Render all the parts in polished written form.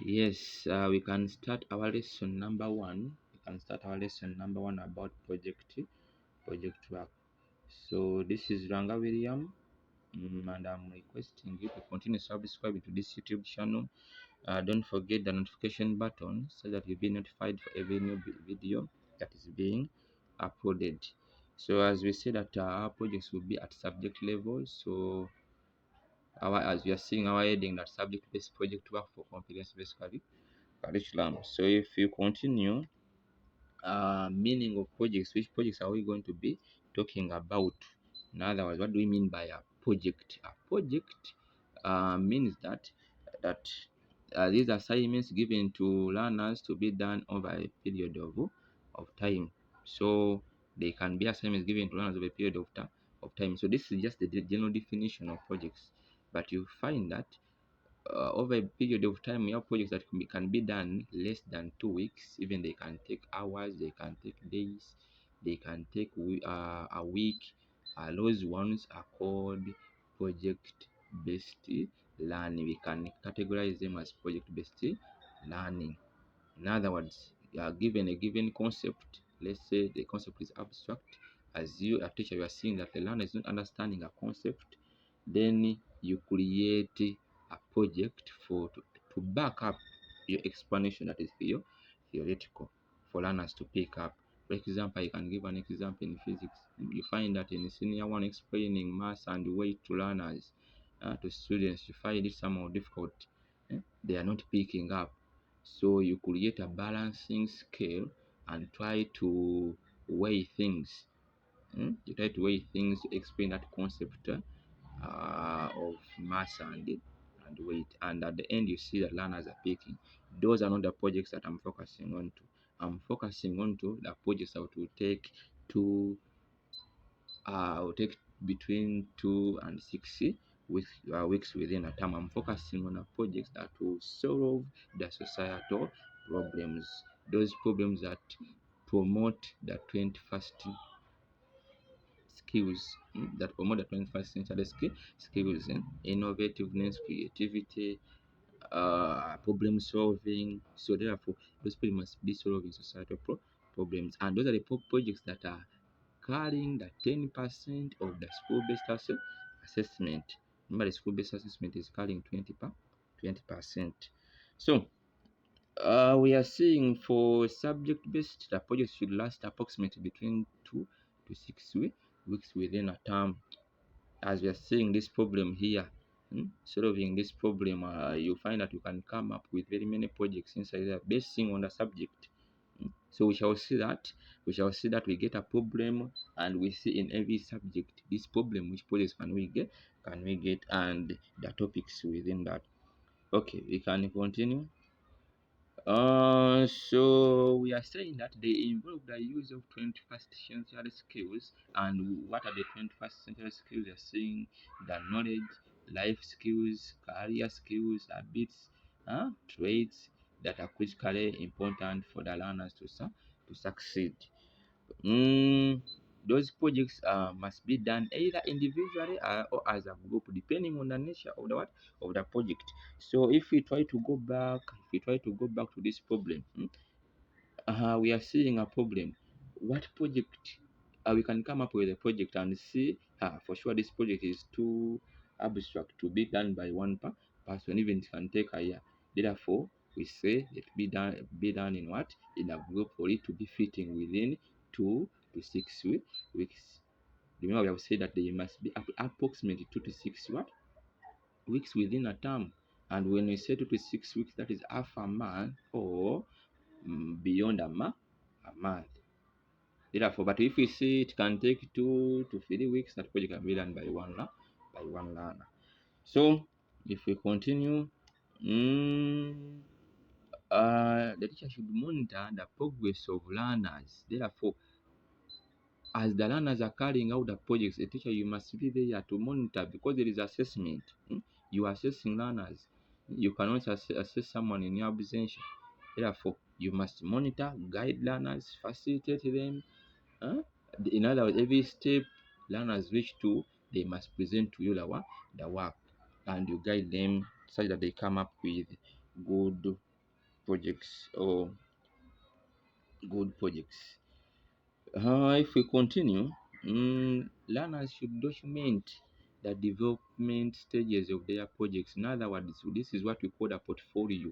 Yes, we can start our lesson number one. We can start our lesson number one about project work. So this is Ranga William, and I'm requesting you to continue subscribing to this YouTube channel. Don't forget the notification button so that you'll be notified for every new video that is being uploaded. So as we say that our projects will be at subject level. So as we are seeing our heading that subject-based project work for competency-based curriculum. So if you continue, meaning of projects, which projects are we going to be talking about? In other words, what do we mean by a project? A project means that these assignments given to learners to be done over a period of time. So they can be assignments given to learners over a period of time. So this is just the general definition of projects. But you find that over a period of time, your projects that can be done less than 2 weeks. Even they can take hours, they can take days, they can take a week. Those ones are called project-based learning. We can categorize them as project-based learning. In other words, you are given a given concept. Let's say the concept is abstract. As you, a teacher, you are seeing that the learner is not understanding a concept, then you create a project to back up your explanation that is theoretical for learners to pick up. For example, you can give an example in physics. You find that in senior one explaining mass and weight to learners, to students, you find it somehow difficult. They are not picking up. So you create a balancing scale and try to weigh things. You try to weigh things to explain that concept of mass and weight, and at the end you see that learners are picking. Those are not the projects that I'm focusing on to. I'm focusing on to the projects that will take two will take between 2 and 6 weeks within a term. I'm focusing on a project that will solve the societal problems, those problems that promote the 21st skills, that promote the 21st century skills in innovativeness, creativity, problem solving. So therefore, those people must be solving societal problems, and those are the projects that are carrying the 10% of the school-based assessment. Remember, the school-based assessment is carrying 20%. So we are seeing for subject-based, the project should last approximately between 2 to 6 weeks within a term. As we are seeing this problem here, solving this problem, you find that you can come up with very many projects inside there basing on the subject. So we shall see that we get a problem, and we see in every subject this problem, which projects can we get, and the topics within that. Okay, we can continue. So we are saying that they involve the use of 21st century skills. And what are the 21st century skills? We are saying the knowledge, life skills, career skills, habits, traits that are critically important for the learners to succeed. Those projects must be done either individually or as a group, depending on the nature of the project. So if we try to go back, to this problem, we are seeing a problem. What project? We can come up with a project and see, for sure this project is too abstract to be done by one person. Even it can take a year. Therefore, we say it be done in what? In a group, for it to be fitting within 2 to 6 weeks. Remember, we have said that they must be approximately 2 to 6 weeks within a term. And when we say 2 to 6 weeks, that is half a month or beyond a month. Therefore, but if we see it can take 2 to 3 weeks, that project can be done by one learner. So if we continue, the teacher should monitor the progress of learners. Therefore, as the learners are carrying out the projects, a teacher, you must be there to monitor, because there is assessment. You are assessing learners. You cannot assess someone in your absentia. Therefore, you must monitor, guide learners, facilitate them. In other words, every step learners reach to, they must present to you the work, and you guide them such that they come up with good projects or good projects. If we continue, learners should document the development stages of their projects. In other words, this is what we call a portfolio.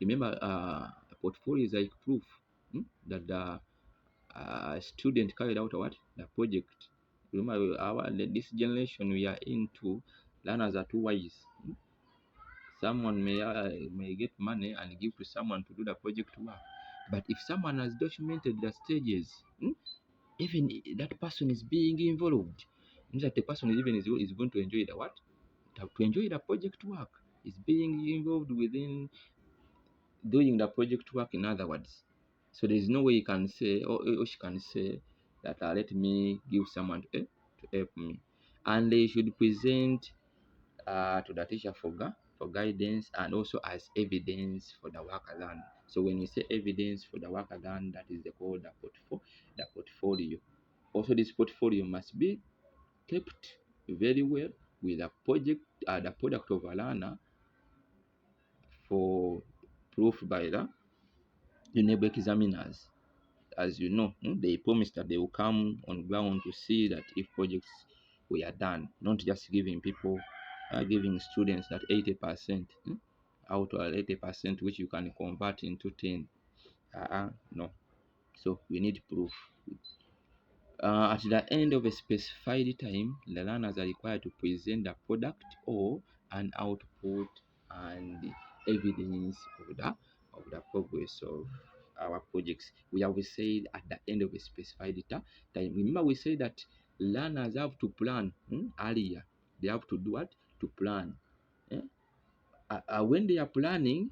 Remember, a portfolio is like proof that the student carried out what the project. Remember, this generation we are into, learners are too wise. Someone may get money and give to someone to do the project work, but if someone has documented the stages, even that person is being involved, means that the person is going to enjoy the what? To enjoy the project work. Is being involved within doing the project work, in other words. So there is no way you can say, or she can say that let me give someone to help me. And they should present to the teacher for guidance and also as evidence for the work done. So when we say evidence for the work done, that is called the portfolio. Also, this portfolio must be kept very well with the product of a learner for proof by the NABE examiners. As you know, they promise that they will come on ground to see that if projects were done, not just giving students that 80% out of 80%, which you can convert into 10. No. So we need proof. At the end of a specified time, the learners are required to present the product or an output and evidence of the progress of our projects. We have said at the end of a specified time. Remember, we said that learners have to plan earlier. They have to do what? To plan. Eh? When they are planning,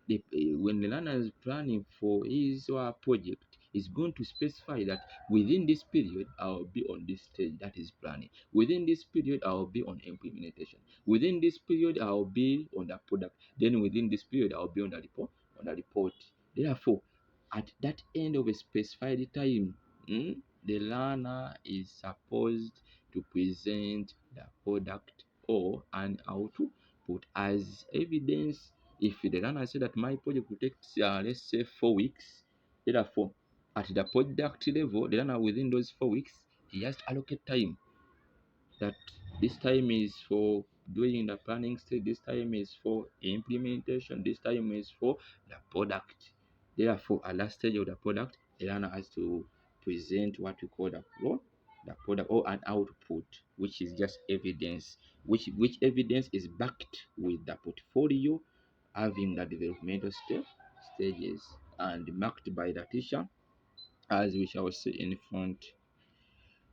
when the learner is planning for his or her project, is going to specify that within this period I'll be on this stage, that is planning. Within this period I'll be on implementation. Within this period I'll be on the product. Then within this period I'll be on the report. Therefore, at that end of a specified time, the learner is supposed to present the product or an output as evidence. If the learner said that my project will take let's say 4 weeks, therefore at the product level, the learner within those 4 weeks, he has to allocate time. That this time is for doing the planning stage, this time is for implementation, this time is for the product. Therefore, at last stage of the product, the learner has to present what we call the product or an output, which is just evidence, which evidence is backed with the portfolio, having the developmental stages and marked by the teacher, as we shall see in front.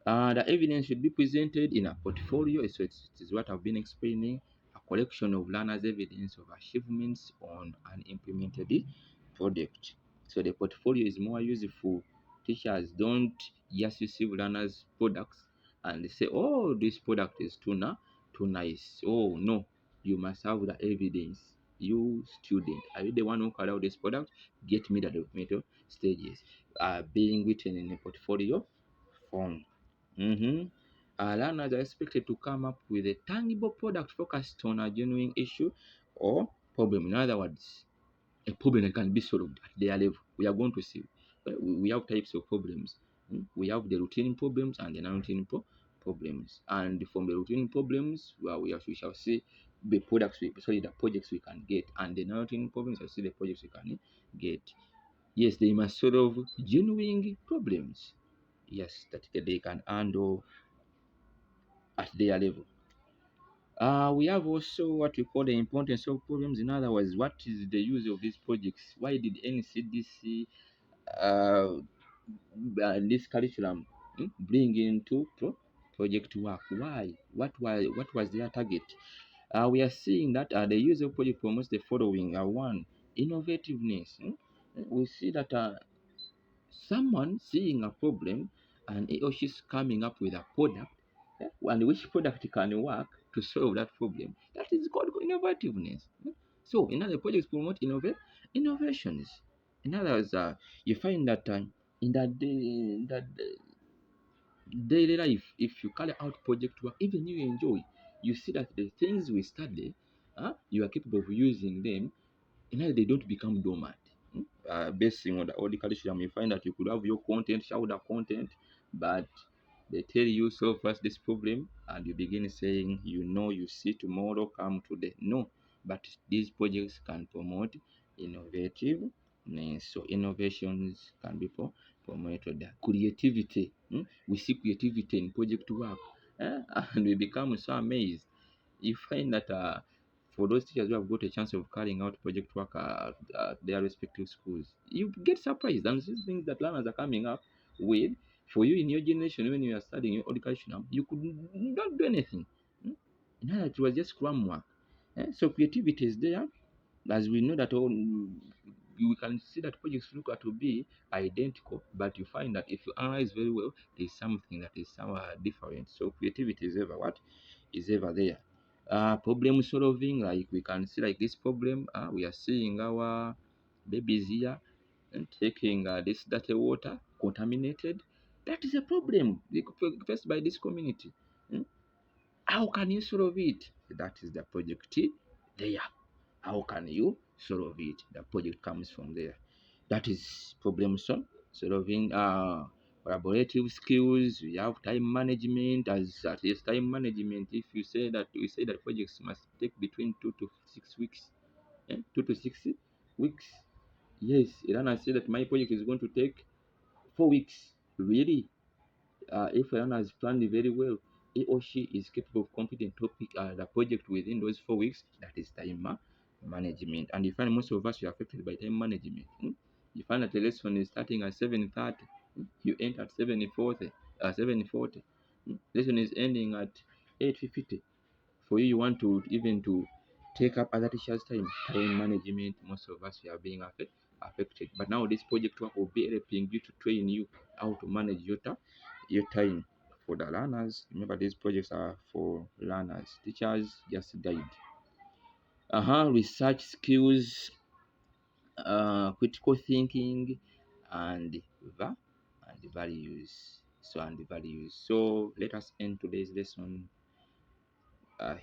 The evidence should be presented in a portfolio, so it is what I've been explaining, a collection of learners' evidence of achievements on an implemented project. So the portfolio is more useful. Teachers don't just receive learners' products and they say, oh, this product is too nice. Oh, no, you must have the evidence. You student, are you the one who carried out this product? Get me the developmental stages being written in a portfolio form. Learners are expected to come up with a tangible product focused on a genuine issue or problem. In other words, a problem that can be solved at their level. We are going to see. We have types of problems. We have the routine problems and the non-routine problems. And from the routine problems, we shall see the the projects we can get, and the non-routine problems, we shall see the projects we can get. Yes, they must solve genuine problems. Yes, that they can handle at their level. We have also what we call the importance of problems. In other words, what is the use of these projects? Why did NCDC this curriculum bring into project work? Why? What was their target? We are seeing that the use of project promotes the following. One, innovativeness. We see that someone seeing a problem and he or she's coming up with a product and which product can work to solve that problem. That is called innovativeness. So, in other projects promote innovations. In other words, you find that in that daily life, if you carry out project work, even you enjoy, you see that the things we study, you are capable of using them they don't become dormant. Based on the old curriculum, you find that you could have your content, shoulder content, but they tell you solve first this problem, and you begin saying, you see tomorrow, come today. No, but these projects can promote innovativeness. So innovations can be promoted. Creativity. We see creativity in project work, and we become so amazed. You find that for those teachers who have got a chance of carrying out project work at their respective schools, you get surprised, and these things that learners are coming up with. For you in your generation, when you are studying your education, you could not do anything. Hmm? It was just scrum work. So creativity is there, as we know that all we can see that projects look at to be identical, but you find that if you analyze very well, there's something that is somewhat different. So creativity is ever what is ever there. Problem solving, like we can see like this problem, we are seeing our babies here and taking this dirty water contaminated. That is a problem faced by this community. Hmm? How can you solve it? That is the project there. How can you solve it? The project comes from there. That is problem solving. Collaborative skills. We have time management. As at least time management, if you say that we say that projects must take between 2 to 6 weeks, 2 to 6 weeks. Yes, Irana said that my project is going to take 4 weeks. Really? If Rihanna has planned it very well, he or she is capable of completing the project within those 4 weeks. That is time management. And you find most of us are affected by time management. You find that the lesson is starting at 7:30. You end at 7:40. 7:40. Lesson is ending at 8:50. For you, you want to even to take up other teachers' time management. Most of us are being affected. But now this project work will be helping you to train you how to manage your time for the learners. Remember, these projects are for learners. Teachers just guide. Research skills, critical thinking, and values. So let us end today's lesson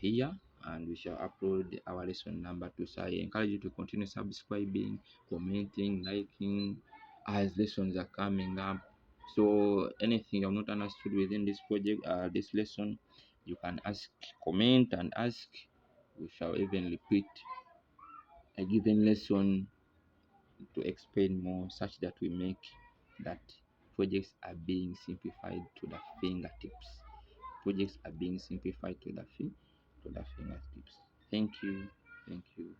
here, and we shall upload our lesson number 2. So I encourage you to continue subscribing, commenting, liking as lessons are coming up. So anything you've not understood within this project, this lesson, you can ask, comment, and ask. We shall even repeat a given lesson to explain more, such that we make that projects are being simplified to the fingertips. Projects are being simplified to the fingertips. Thank you. Thank you.